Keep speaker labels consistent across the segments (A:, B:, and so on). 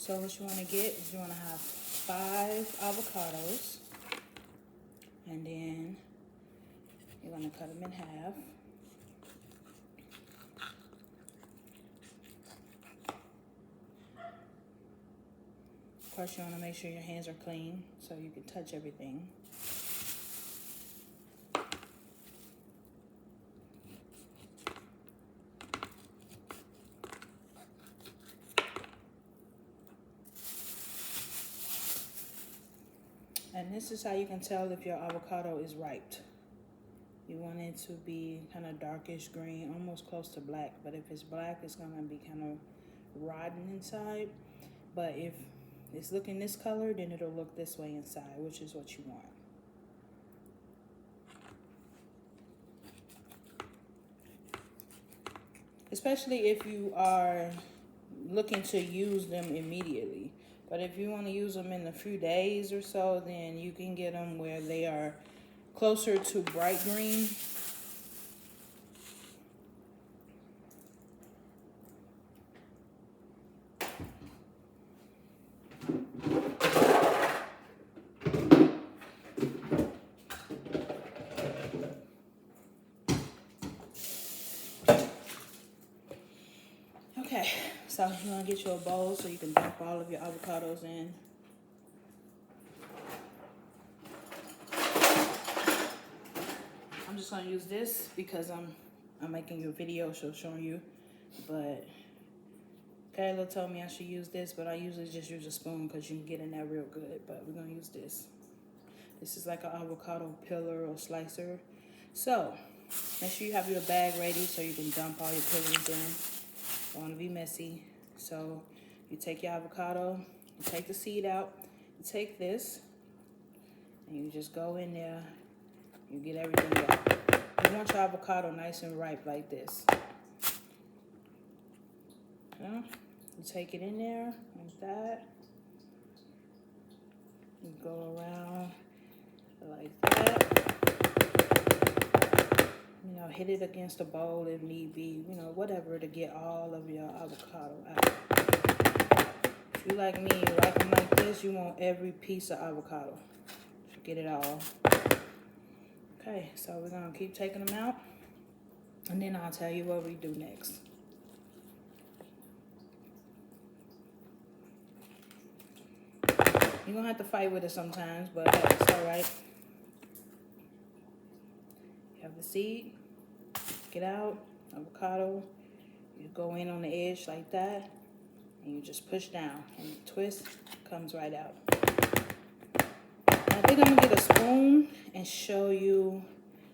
A: So what you want to get is you want to have 5 avocados, and then you're going to cut them in half. Of course, you want to make sure your hands are clean so you can touch everything. And this is how you can tell if your avocado is ripe. You want it to be kind of darkish green, almost close to black. But if it's black, it's going to be kind of rotten inside. But if it's looking this color, then it'll look this way inside, which is what you want. Especially if you are looking to use them immediately. But if you want to use them in a few days or so, then you can get them where they are closer to bright green. Okay, so you want to get you a bowl so you can dump all of your avocados in. I'm just going to use this because I'm making a video showing you, but Kayla told me I should use this, but I usually just use a spoon because you can get in there real good, but we're going to use this. This is like an avocado peeler or slicer. So, make sure you have your bag ready so you can dump all your peelings in. Don't want to be messy. So you take your avocado, you take the seed out, you take this, and you just go in there, you get everything out. You want your avocado nice and ripe like this. You take it in there like that. You go around like that. You know, hit it against a bowl if need be, you know, whatever, to get all of your avocado out. If you like me, you like them like this, you want every piece of avocado. Get it all. Okay, so we're going to keep taking them out, and then I'll tell you what we do next. You're going to have to fight with it sometimes, but that's all right. You have the seed, get out, avocado, you go in on the edge like that, and you just push down, and the twist comes right out. I think I'm going to get a spoon and show you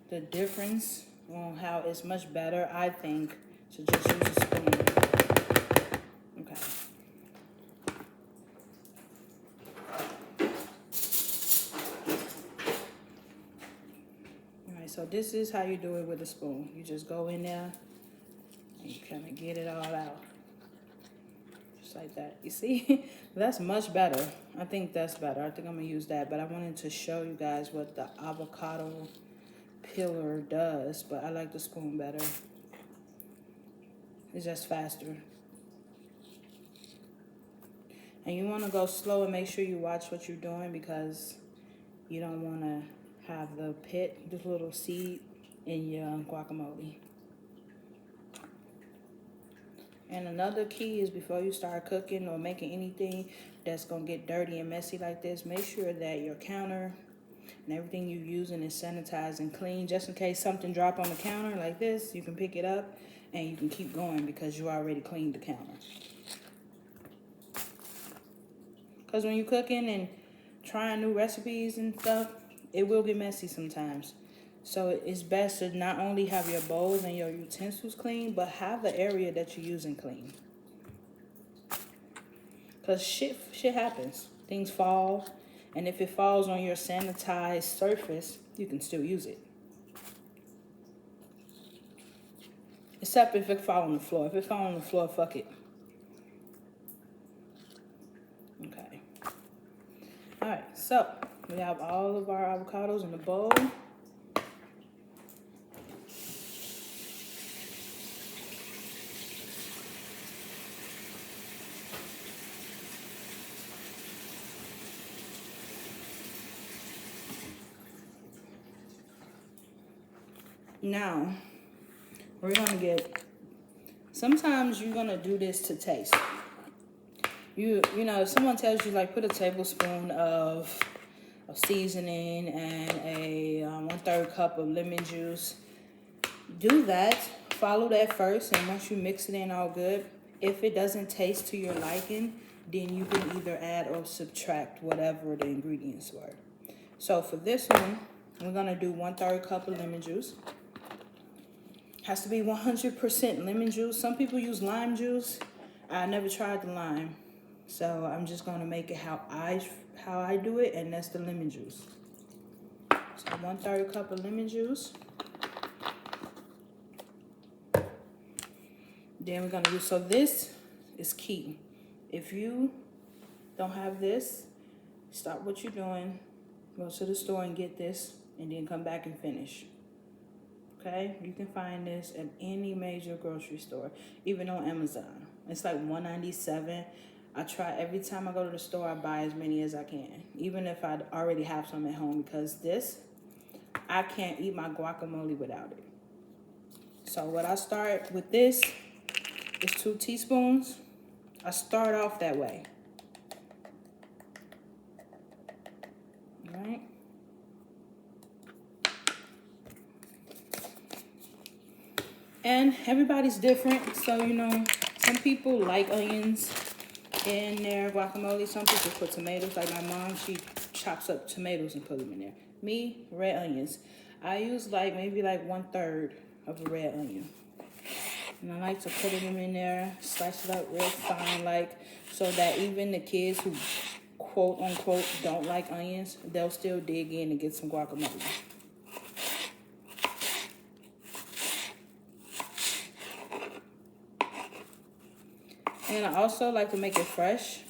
A: the difference on how it's much better, I think, to just use a spoon. Okay. Alright, so this is how you do it with a spoon. You just go in there and you kind of get it all out. Just like that. You see? That's much better. I think that's better. I think I'm going to use that. But I wanted to show you guys what the avocado peeler does. But I like the spoon better. It's just faster. And you want to go slow and make sure you watch what you're doing, because you don't want to have the pit, this little seed, in your guacamole. And another key is, before you start cooking or making anything that's going to get dirty and messy like this, make sure that your counter and everything you're using is sanitized and clean. Just in case something drop on the counter like this, you can pick it up and you can keep going because you already cleaned the counter. Because when you're cooking and trying new recipes and stuff, it will get messy sometimes. So it's best to not only have your bowls and your utensils clean, but have the area that you're using clean. Because shit happens. Things fall. And if it falls on your sanitized surface, you can still use it. Except if it falls on the floor. If it falls on the floor, fuck it. Okay. Alright, so we have all of our avocados in the bowl. Now, we're gonna get, sometimes you're gonna do this to taste. You know, if someone tells you like put a tablespoon of seasoning and a 1/3 cup of lemon juice, do that. Follow that first, and once you mix it in all good, if it doesn't taste to your liking, then you can either add or subtract whatever the ingredients were. So for this one, we're gonna do 1/3 cup of lemon juice. Has to be 100% lemon juice. Some people use lime juice. I never tried the lime, so I'm just gonna make it how I do it, and that's the lemon juice. So 1/3 cup of lemon juice. Then we're gonna use, so this is key. If you don't have this, stop what you're doing, go to the store and get this, and then come back and finish. Okay, you can find this at any major grocery store, even on Amazon. It's like $1.97. I try every time I go to the store, I buy as many as I can, even if I already have some at home, because this, I can't eat my guacamole without it. So what I start with this is 2 teaspoons. I start off that way. All right. And everybody's different, so you know, some people like onions in their guacamole. Some people put tomatoes, like my mom, she chops up tomatoes and put them in there. Me, red onions. I use like maybe like 1/3 of a red onion. And I like to put them in there, slice it up real fine, like, so that even the kids who quote unquote don't like onions, they'll still dig in and get some guacamole. And I also like to make it fresh.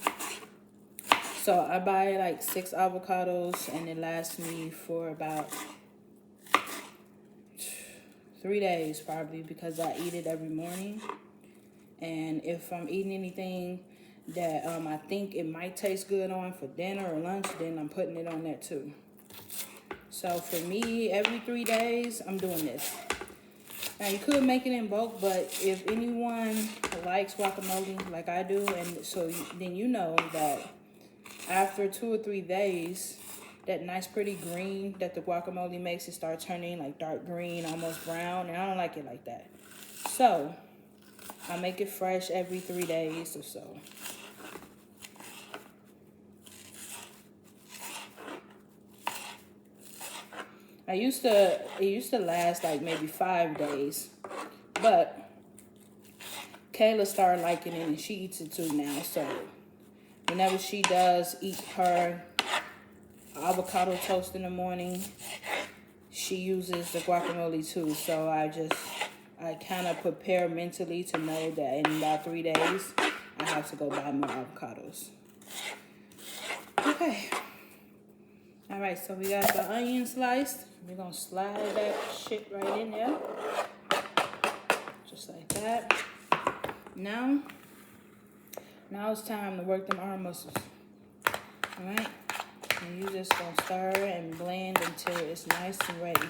A: So I buy like 6 avocados, and it lasts me for about 3 days probably, because I eat it every morning. And if I'm eating anything that I think it might taste good on for dinner or lunch, then I'm putting it on that too. So for me, every 3 days, I'm doing this. Now, you could make it in bulk, but if anyone likes guacamole like I do, and so then you know that after 2 or 3 days, that nice pretty green that the guacamole makes, it start turning like dark green, almost brown, and I don't like it like that. So I make it fresh every 3 days or so. It used to last like maybe 5 days, but Kayla started liking it and she eats it too now. So whenever she does eat her avocado toast in the morning, she uses the guacamole too. So I kind of prepare mentally to know that in about 3 days, I have to go buy more avocados. Okay. All right, so we got the onion sliced. We're gonna slide that shit right in there. Just like that. Now it's time to work them arm muscles. All right? And you just gonna stir and blend until it's nice and ready.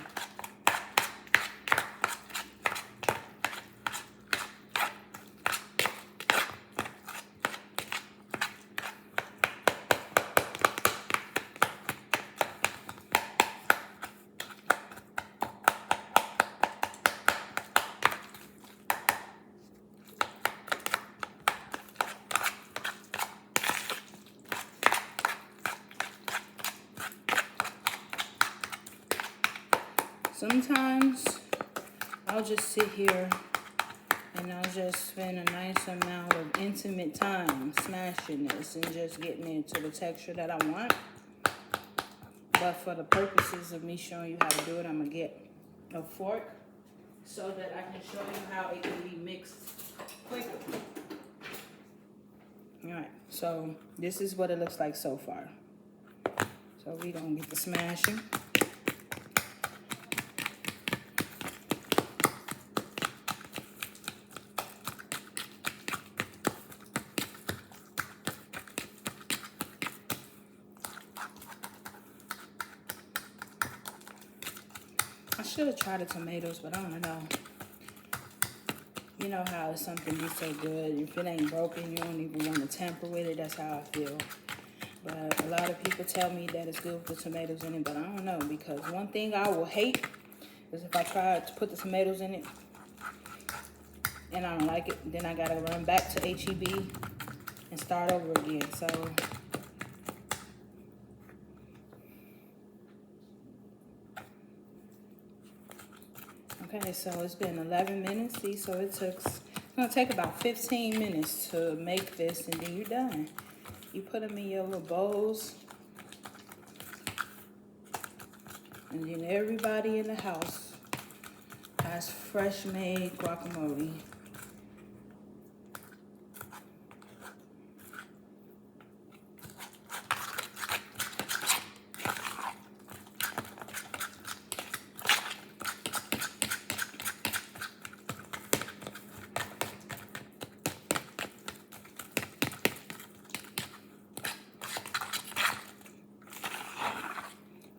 A: Sometimes I'll just sit here and I'll just spend a nice amount of intimate time smashing this and just getting it to the texture that I want. But for the purposes of me showing you how to do it, I'm going to get a fork so that I can show you how it can be mixed quicker. Alright, so this is what it looks like so far. So we're going to get the smashing. I should have tried the tomatoes, but I don't know. You know how something be so good. If it ain't broken, you don't even want to tamper with it. That's how I feel. But a lot of people tell me that it's good with the tomatoes in it, but I don't know. Because one thing I will hate is if I try to put the tomatoes in it and I don't like it, then I got to run back to H-E-B and start over again. So okay, so it's been 11 minutes. See, so it's gonna take about 15 minutes to make this, and then you're done. You put them in your little bowls, and then everybody in the house has fresh made guacamole.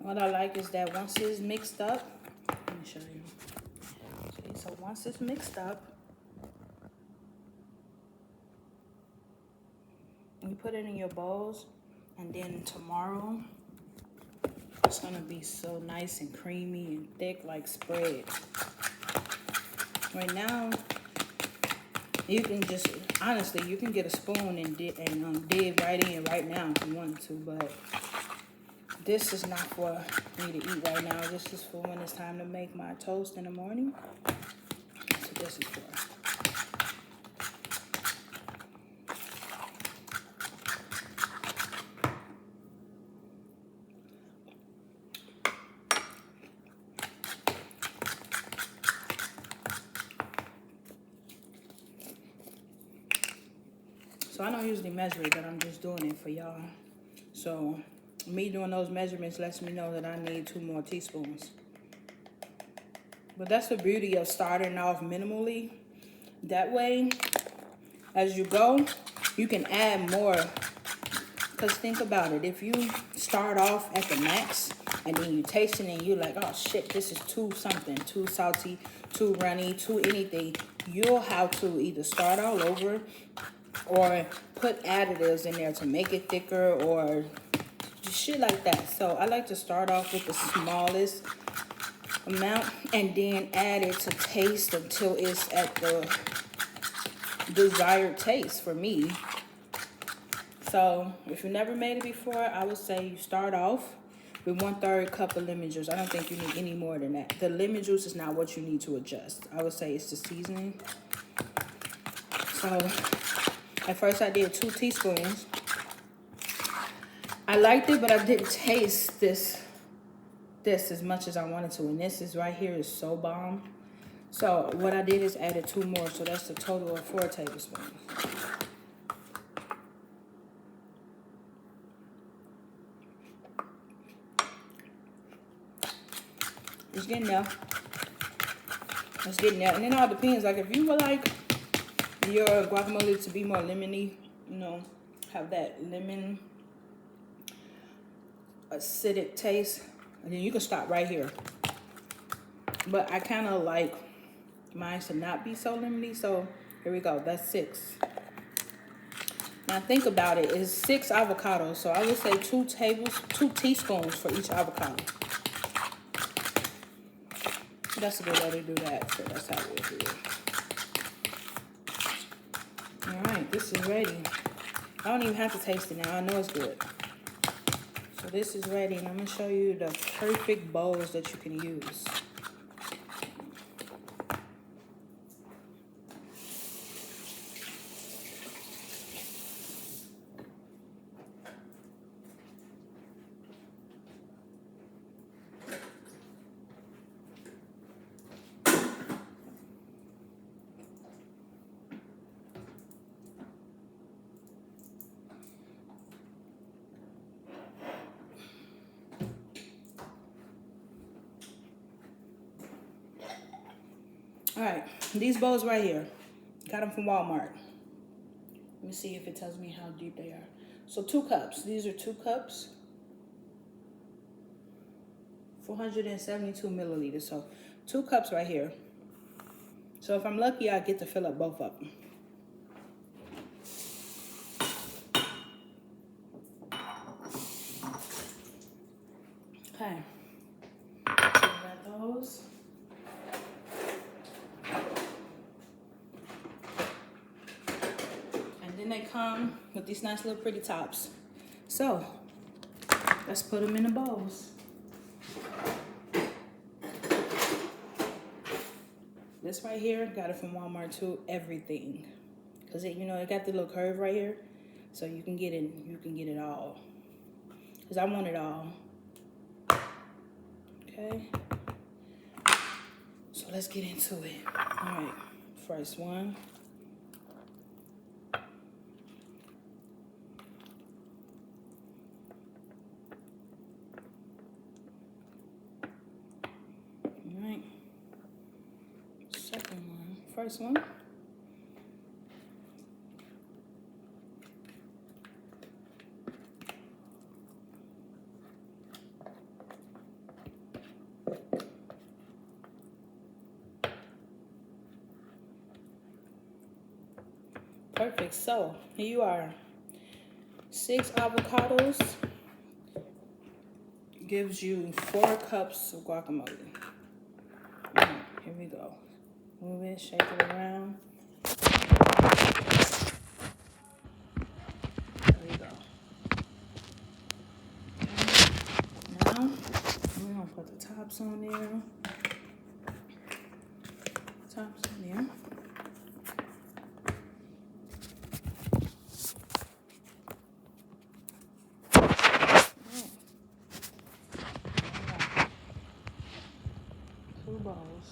A: What I like is that once it's mixed up, let me show you. See, so once it's mixed up, you put it in your bowls, and then tomorrow it's gonna be so nice and creamy and thick like spread. Right now, you can just, honestly, you can get a spoon and dig right in right now if you wanted to, but this is not for me to eat right now. This is for when it's time to make my toast in the morning. That's what this is for. So I don't usually measure it, but I'm just doing it for y'all. So me doing those measurements lets me know that I need 2 more teaspoons. But that's the beauty of starting off minimally. That way, as you go, you can add more. Because think about it. If you start off at the max, and then you taste it and you're like, oh shit, this is too something, too salty, too runny, too anything, you'll have to either start all over or put additives in there to make it thicker or shit like that. So I like to start off with the smallest amount and then add it to taste until it's at the desired taste for me. So if you never made it before, I would say you start off with 1/3 cup of lemon juice. I don't think you need any more than that. The lemon juice is not what you need to adjust. I would say it's the seasoning. So at first I did 2 teaspoons. I liked it, but I didn't taste this as much as I wanted to. And this is right here is so bomb. So what I did is added 2 more. So that's a total of 4 tablespoons. It's getting there. It's getting there. And it all depends. Like if you would like your guacamole to be more lemony, you know, have that lemon acidic taste, and then you can stop right here. But I kind of like mine to not be so lemony, so here we go. That's 6. Now think about it. It's 6 avocados, so I would say 2 teaspoons for each avocado. That's a good way to do that. So that's how we'll do it. All right, this is ready. I don't even have to taste it now. I know it's good. So this is ready, and I'm gonna show you the perfect bowls that you can use. All right, these bowls right here, got them from Walmart. Let me see if it tells me how deep they are. So 2 cups. These are 2 cups. 472 milliliters. So 2 cups right here. So if I'm lucky, I get to fill up both of them. Okay. So we got those. And then they come with these nice little pretty tops. So let's put them in the bowls. This right here, got it from Walmart too, everything. Cause it, you know, it got the little curve right here. So you can get it all. Cause I want it all. Okay. So let's get into it. All right, first one. All right. Second one. First one. Perfect. So here you are. 6 avocados gives you 4 cups of guacamole. All right, here we go. Move it, shake it around. There we go. Okay. Now we're gonna put the tops on there. Tops on there. Bowls.